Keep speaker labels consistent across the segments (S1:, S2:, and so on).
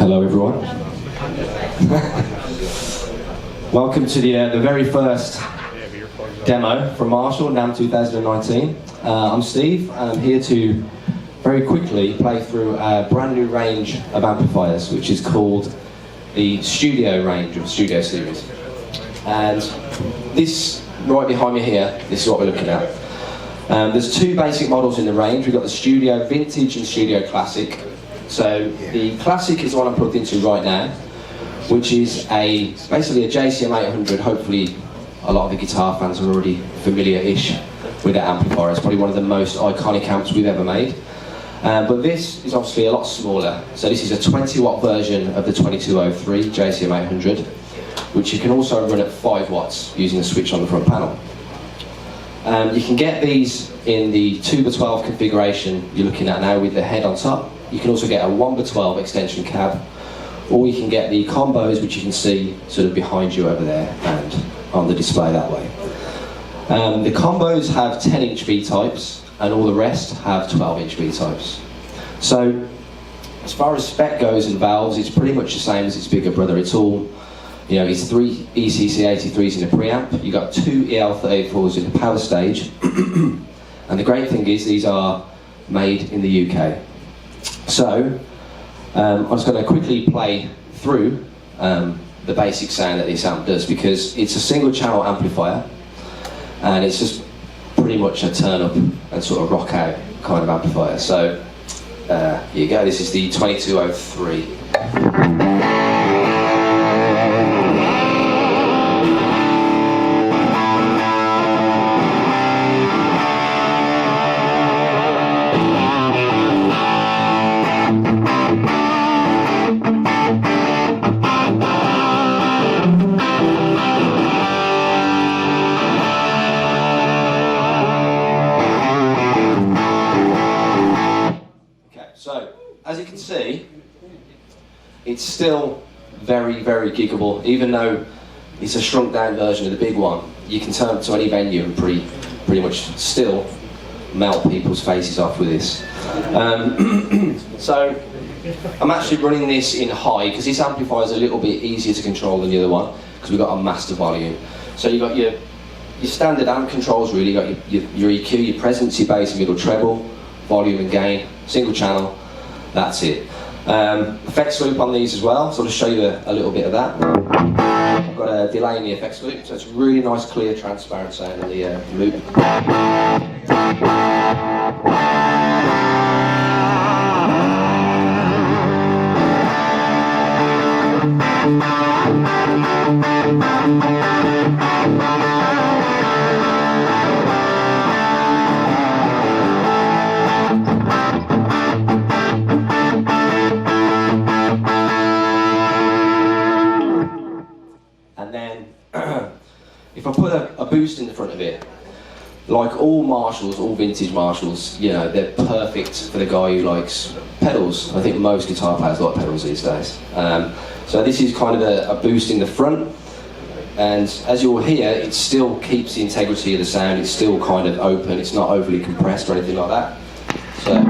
S1: Hello everyone. Welcome to the very first demo from Marshall, NAMM 2019. I'm Steve and I'm here to very quickly play through a brand new range of amplifiers which is called the Studio range, or Studio series. And this, right behind me here, this is what we're looking at. There's two basic models in the range. We've got the Studio Vintage and Studio Classic. So the Classic is the one I'm plugged into right now, which is basically a JCM 800. Hopefully a lot of the guitar fans are already familiar-ish with that amplifier. It's probably one of the most iconic amps we've ever made. But this is obviously a lot smaller. So this is a 20-watt version of the 2203 JCM 800, which you can also run at 5 watts using the switch on the front panel. You can get these in the 2x12 configuration you're looking at now with the head on top. You can also get a 1x12 extension cab, or you can get the combos, which you can see sort of behind you over there and on the display that way. The combos have 10-inch V types and all the rest have 12-inch V types. So as far as spec goes and valves, it's pretty much the same as its bigger brother. It's all, you know, it's 3 ECC83s in the preamp, you've got 2 EL34s in the power stage, and the great thing is these are made in the UK. So I'm just going to quickly play through the basic sound that this amp does, because it's a single channel amplifier and it's just pretty much a turn up and sort of rock out kind of amplifier. So here you go, this is the 2203. So, as you can see, it's still very, very giggable. Even though it's a shrunk down version of the big one, you can turn up to any venue and pretty much still melt people's faces off with this. So, I'm actually running this in high, because this amplifier is a little bit easier to control than the other one, because we've got a master volume. So you've got your standard amp controls really, you've got your EQ, your presence, your bass and middle treble, volume and gain, single channel, that's it. Effects loop on these as well, so I'll just show you a little bit of that. I've got a delay in the effects loop, so it's really nice, clear, transparent sound in the loop. And then, if I put a boost in the front of it, like all Marshalls, all vintage Marshalls, you know, they're perfect for the guy who likes pedals. I think most guitar players like pedals these days. So this is kind of a boost in the front, and as you'll hear, it still keeps the integrity of the sound. It's still kind of open, it's not overly compressed or anything like that. So.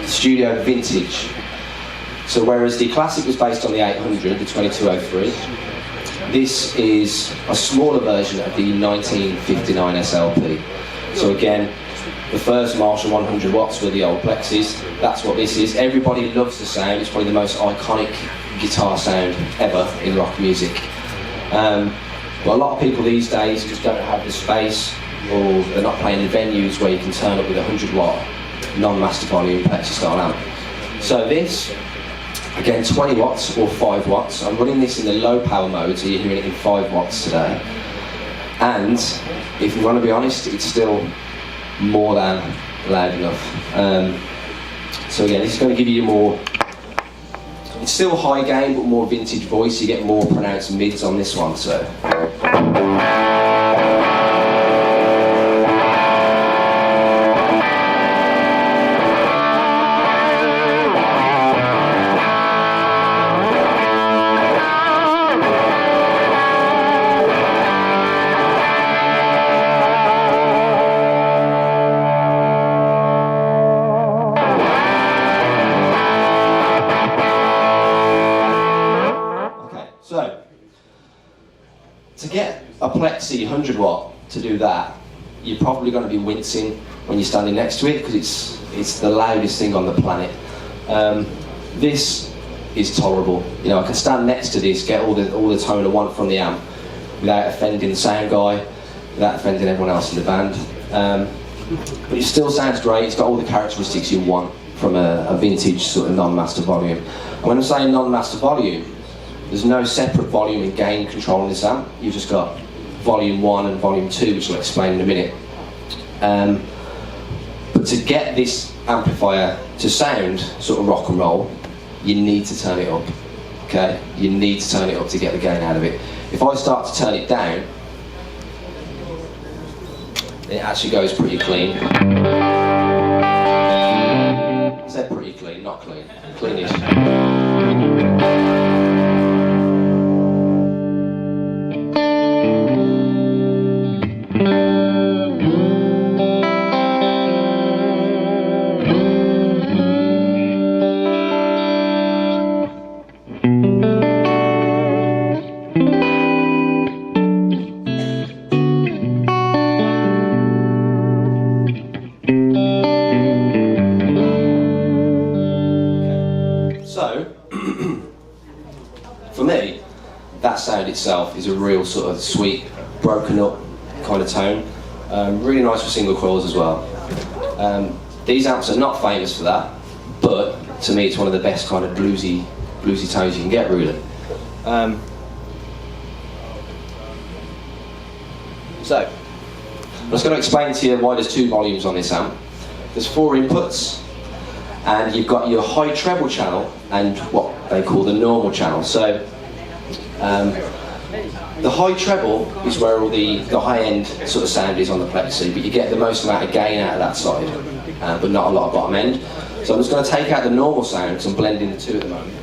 S1: Studio Vintage. So whereas the Classic was based on the 800, the 2203, this is a smaller version of the 1959 SLP. So again, the first Marshall 100 watts were the old plexis. That's what this is. Everybody loves the sound. It's probably the most iconic guitar sound ever in rock music. But a lot of people these days just don't have the space, or they're not playing in venues where you can turn up with a 100 watt non-master volume plexi style amp. So this, again, 20 watts or 5 watts. I'm running this in the low power mode, so you're hearing it in 5 watts today. And if you want to be honest, it's still more than loud enough. So again, this is going to give you more It's still high gain, but more vintage voice. You get more pronounced mids on this one, so. So, to get a Plexi 100 watt to do that, you're probably going to be wincing when you're standing next to it because it's the loudest thing on the planet. This is tolerable. You know, I can stand next to this, get all the tone I want from the amp without offending the sound guy, without offending everyone else in the band. But it still sounds great. It's got all the characteristics you want from a vintage sort of non-master volume. And when I'm saying non-master volume, there's no separate volume and gain control in this amp. You've just got volume 1 and volume 2, which I'll explain in a minute. But to get this amplifier to sound sort of rock and roll, you need to turn it up, okay? You need to turn it up to get the gain out of it. If I start to turn it down, it actually goes pretty clean. I said pretty clean, not clean. Cleanish. So, for me, that sound itself is a real sort of sweet, broken up kind of tone. Really nice for single coils as well. These amps are not famous for that, but to me it's one of the best kind of bluesy tones you can get, really. So, I'm just going to explain to you why there's 2 volumes on this amp. There's 4 inputs, and you've got your high treble channel and what they call the normal channel. So the high treble is where all the high-end sort of sound is on the Plexi, but you get the most amount of gain out of that side, but not a lot of bottom end. So I'm just going to take out the normal sounds and blend in the 2 at the moment.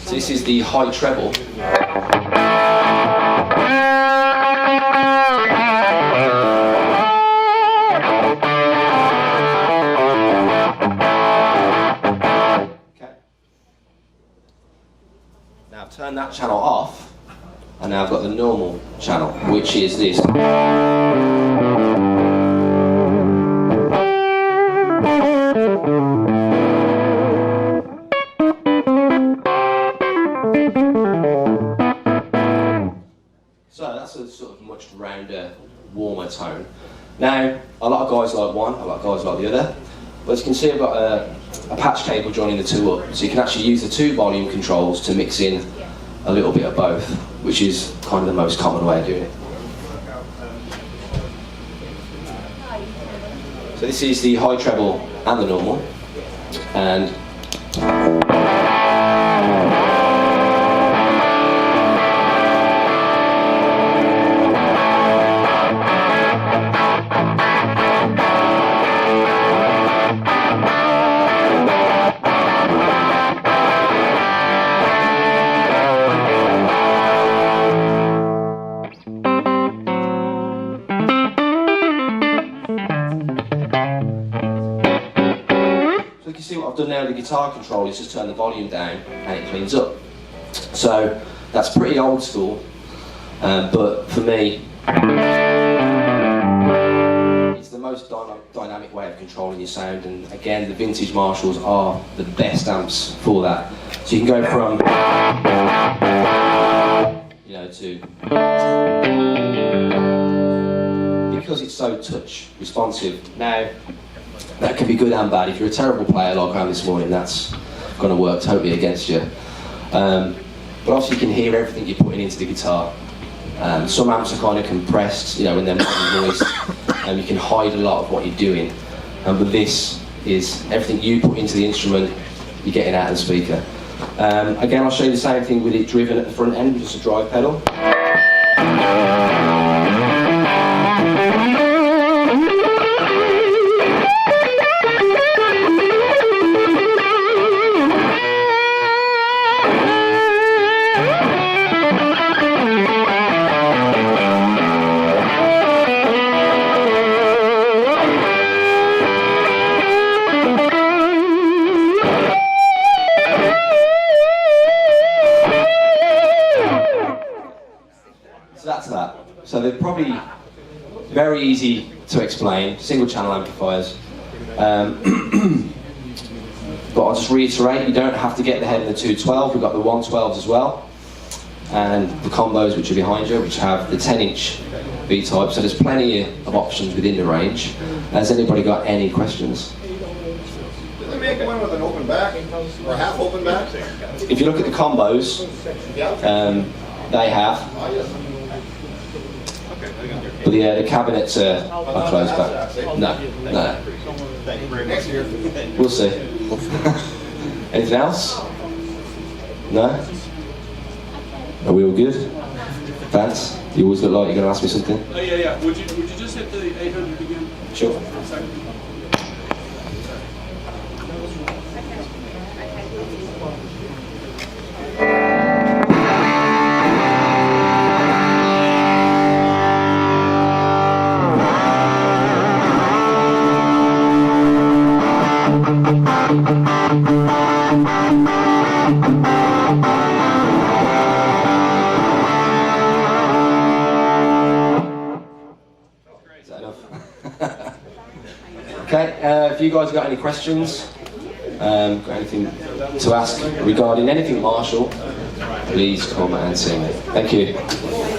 S1: So this is the high treble. Now I've turned that channel off, and now I've got the normal channel, which is this. So that's a sort of much rounder, warmer tone. Now, a lot of guys like one, a lot of guys like the other, but as you can see I've got a patch cable joining the 2 up, so you can actually use the 2 volume controls to mix in a little bit of both, which is kind of the most common way of doing it. So this is the high treble and the normal, and you see what I've done now with the guitar control is just turn the volume down and it cleans up. So that's pretty old school, but for me it's the most dynamic way of controlling your sound, and again the vintage Marshalls are the best amps for that. So you can go from, you know, to, because it's so touch responsive. Now that can be good and bad. If you're a terrible player like I am this morning, that's going to work totally against you. But obviously you can hear everything you're putting into the guitar. Some amps are kind of compressed, you know, when they're modern voice, and you can hide a lot of what you're doing. But this is everything you put into the instrument you're getting out of the speaker. Again, I'll show you the same thing with it driven at the front end, just a drive pedal. So that's that. So they're probably very easy to explain, single channel amplifiers. But I'll just reiterate, you don't have to get the head in the 212, we've got the 112s as well. And the combos which are behind you, which have the 10-inch V-type, so there's plenty of options within the range. Has anybody got any questions?
S2: Did they make one with an open back, or half open back?
S1: If you look at the combos, they have. But the cabinets are closed back. No.
S2: Next year.
S1: We'll see. Anything else? No? Are we all good? Vance, you always look like you're going to ask me something.
S3: Yeah. Would you just hit the 800 again?
S1: Sure. Is that enough? Okay, if you guys got any questions, got anything to ask regarding anything Marshall, please come and see me. Thank you.